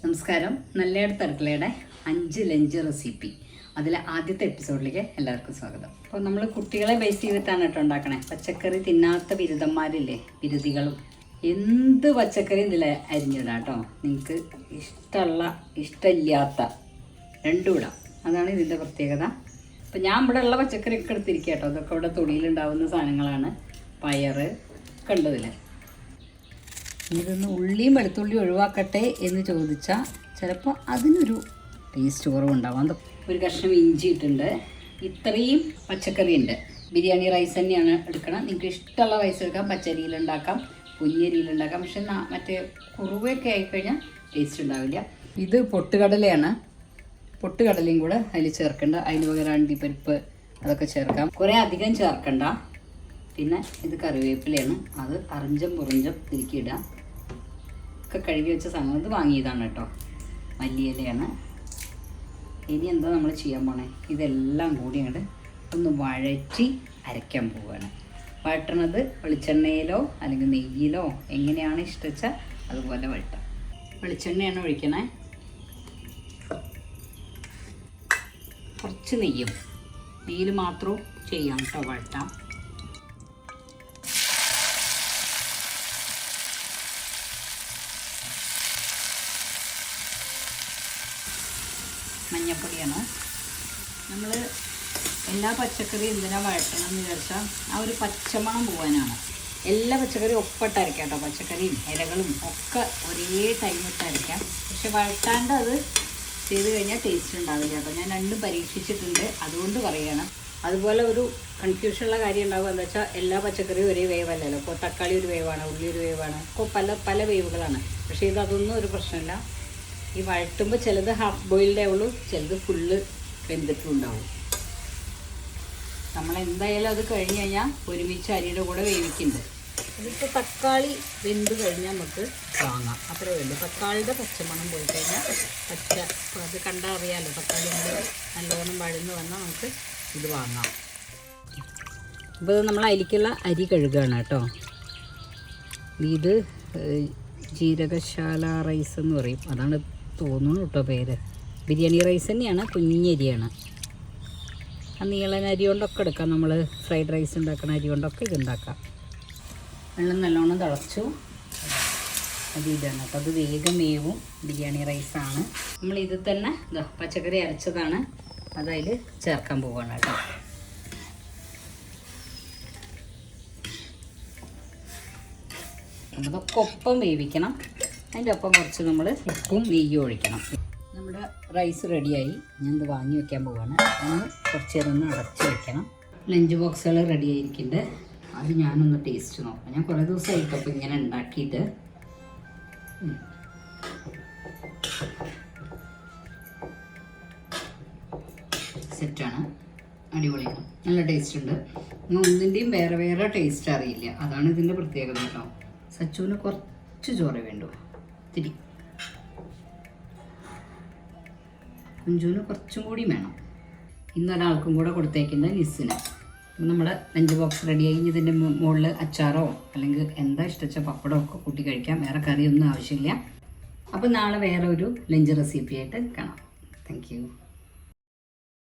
നമസ്കാരം. നല്ലയിടത്ത് അടുക്കളയുടെ 5 lunch recipe, അതിലെ ആദ്യത്തെ എപ്പിസോഡിലേക്ക് എല്ലാവർക്കും സ്വാഗതം. അപ്പോൾ നമ്മൾ കുട്ടികളെ ബേസ് ചെയ്തിട്ടാണ് കേട്ടോ ഉണ്ടാക്കണേ. പച്ചക്കറി തിന്നാത്ത ബിരുദന്മാരില്ലേ, ബിരുദികളും, എന്ത് പച്ചക്കറിയും ഇതിൽ അരിഞ്ഞിടാം കേട്ടോ. നിങ്ങൾക്ക് ഇഷ്ടമുള്ള ഇഷ്ടമില്ലാത്ത രണ്ടും ഇടാം. അതാണ് ഇതിൻ്റെ പ്രത്യേകത. അപ്പോൾ ഞാൻ ഇവിടെ ഉള്ള പച്ചക്കറിയൊക്കെ എടുത്തിരിക്കുക കേട്ടോ. അതൊക്കെ ഇവിടെ തൊടിയിലുണ്ടാവുന്ന സാധനങ്ങളാണ്. പയറ് കണ്ടതിൽ. ഇതൊന്ന് ഉള്ളിയും വെളുത്തുള്ളിയും ഒഴിവാക്കട്ടെ എന്ന് ചോദിച്ചാൽ ചിലപ്പോൾ അതിനൊരു ടേസ്റ്റ് കുറവുണ്ടാവും. ഒരു കഷ്ണം ഇഞ്ചി ഇട്ടുണ്ട്. ഇത്രയും പച്ചക്കറി ഉണ്ട്. ബിരിയാണി റൈസ് തന്നെയാണ് എടുക്കണം. നിങ്ങൾക്ക് ഇഷ്ടമുള്ള റൈസ് എടുക്കാം. പച്ചരിയിലുണ്ടാക്കാം, കുഞ്ഞരിയിലുണ്ടാക്കാം. പക്ഷെ മറ്റേ കുറുവയൊക്കെ ആയിക്കഴിഞ്ഞാൽ ടേസ്റ്റ് ഉണ്ടാവില്ല. ഇത് പൊട്ടുകടലയാണ്. പൊട്ടുകടലയും കൂടെ അതിൽ ചേർക്കണ്ട. അതിന് പകരം അണ്ടിപ്പരിപ്പ് അതൊക്കെ ചേർക്കാം. കുറേ അധികം ചേർക്കണ്ട. പിന്നെ ഇത് കറിവേപ്പിലയാണ്. അത് അറിഞ്ചം പുറിഞ്ചം തിരിക്കിടാം. ഒക്കെ കഴുകി വെച്ച സാധനം ഇത് വാങ്ങിയതാണ് കേട്ടോ. മല്ലിയിലയാണ്. ഇനി എന്താ നമ്മൾ ചെയ്യാൻ പോണേ, ഇതെല്ലാം കൂടി അങ്ങോട്ട് ഒന്ന് വഴറ്റി അരയ്ക്കാൻ പോവുകയാണ്. വഴറ്റണത് വെളിച്ചെണ്ണയിലോ അല്ലെങ്കിൽ നെയ്യിലോ എങ്ങനെയാണ് ഇഷ്ടവെച്ചാൽ അതുപോലെ വഴറ്റാം. വെളിച്ചെണ്ണയാണ് ഒഴിക്കണേ. കുറച്ച് നെയ്യിൽ മാത്രം ചെയ്യാം കേട്ടോ. വഴറ്റാം. മഞ്ഞപ്പൊടിയാണ്. നമ്മൾ എല്ലാ പച്ചക്കറിയും എന്തിനാണ് വഴറ്റണം എന്ന് വിചാരിച്ചാൽ ആ ഒരു പച്ചമണം പോകാനാണ്. എല്ലാ പച്ചക്കറിയും ഒപ്പിട്ട് അരയ്ക്കാം കേട്ടോ. പച്ചക്കറിയും ഇലകളും ഒക്കെ ഒരേ ടൈമിട്ട് അരയ്ക്കാം. പക്ഷെ വഴറ്റാണ്ട് അത് ചെയ്ത് കഴിഞ്ഞാൽ ടേസ്റ്റ് ഉണ്ടാവില്ല കേട്ടോ. ഞാൻ രണ്ടും പരീക്ഷിച്ചിട്ടുണ്ട്, അതുകൊണ്ട് പറയുകയാണ്. അതുപോലെ ഒരു കൺഫ്യൂഷനുള്ള കാര്യം ഉണ്ടാവുക എന്താ വെച്ചാൽ എല്ലാ പച്ചക്കറിയും ഒരേ വേവല്ലല്ലോ. ഇപ്പോൾ തക്കാളി ഒരു വേവാണ്, ഉള്ളി ഒരു വേവാണ്, ഇപ്പോൾ പല വേവുകളാണ്. പക്ഷേ അതൊന്നും ഒരു പ്രശ്നമില്ല. ഈ വഴറ്റുമ്പോൾ ചിലത് ഹാഫ് ബോയിൽഡേ ഉള്ളൂ, ചിലത് ഫുള്ള് വെന്തിട്ടും ഉണ്ടാവും. നമ്മളെന്തായാലും അത് കഴിഞ്ഞ് കഴിഞ്ഞാൽ ഒരുമിച്ച് അരിയുടെ കൂടെ വേവിക്കുന്നുണ്ട്. ഇതിപ്പോൾ തക്കാളി വെന്ത് കഴിഞ്ഞാൽ നമുക്ക് വാങ്ങാം. അത്രേ ഉള്ളൂ. തക്കാളിയുടെ പച്ചമണം പോയി കഴിഞ്ഞാൽ ഇപ്പോൾ അത് കണ്ടാൽ അറിയാമല്ലോ. തക്കാളി നല്ലോണം വഴന്ന് വന്നാൽ നമുക്ക് ഇത് വാങ്ങാം. ഇപ്പോൾ നമ്മൾ അതിലേക്കുള്ള അരി കഴുകുകയാണ് കേട്ടോ. ഇത് ജീരകശാല റൈസ് എന്ന് പറയും. അതാണ് തോന്നുന്നു കേട്ടോ പേര്. ബിരിയാണി റൈസ് തന്നെയാണ്, കുഞ്ഞരിയാണ്. ആ നീളൻ അരി കൊണ്ടൊക്കെ എടുക്കാം. നമ്മൾ ഫ്രൈഡ് റൈസ് ഉണ്ടാക്കുന്ന അരി കൊണ്ടൊക്കെ ഇതുണ്ടാക്കാം. വെള്ളം നല്ലോണം തിളച്ചു. അത് ഇതാണ് കേട്ടോ. അത് വേഗം വേവും. ബിരിയാണി റൈസാണ്. നമ്മൾ ഇത് തന്നെ പച്ചക്കറി അരച്ചതാണ്, അതതിൽ ചേർക്കാൻ പോവുകയാണ് കേട്ടോ. അതൊക്കെ ഒപ്പം വേവിക്കണം. അതിൻ്റെ ഒപ്പം കുറച്ച് നമ്മൾ ഉപ്പും നെയ്യും ഒഴിക്കണം. നമ്മുടെ റൈസ് റെഡിയായി. ഞാനിത് വാങ്ങി വയ്ക്കാൻ പോവാണ്. ഒന്ന് കുറച്ച് നേരം ഒന്ന് അടച്ച് വയ്ക്കണം. ലഞ്ച് ബോക്സുകൾ റെഡി ആയിരിക്കുന്നുണ്ട്. അത് ഞാനൊന്ന് ടേസ്റ്റ് നോക്കാം. ഞാൻ കുറേ ദിവസമായിട്ടപ്പോൾ അപ്പോൾ ഇങ്ങനെ ഉണ്ടാക്കിയിട്ട്. സെറ്റാണ്, അടിപൊളിയാണ്, നല്ല ടേസ്റ്റ് ഉണ്ട്. ഒന്നിൻ്റെയും വേറെ വേറെ ടേസ്റ്റ് അറിയില്ല. അതാണ് ഇതിൻ്റെ പ്രത്യേകത കേട്ടോ. സച്ചുവിന് കുറച്ച് ചോറ് വേണ്ടു, ഇത്തിരി. കുഞ്ചുവിന് കുറച്ചും കൂടി വേണം. ഇന്നൊരാൾക്കും കൂടെ കൊടുത്തേക്കുന്നത് നിസ്സിന്. നമ്മുടെ ലഞ്ച് ബോക്സ് റെഡിയായി. ഇതിൻ്റെ മുകളിൽ അച്ചാറോ അല്ലെങ്കിൽ എന്താ ഇഷ്ടച്ച പപ്പടമോ ഒക്കെ കൂട്ടി കഴിക്കാം. വേറെ കറിയൊന്നും ആവശ്യമില്ല. അപ്പോൾ നാളെ വേറെ ഒരു ലഞ്ച് റെസിപ്പി ആയിട്ട് കാണാം. Thank you.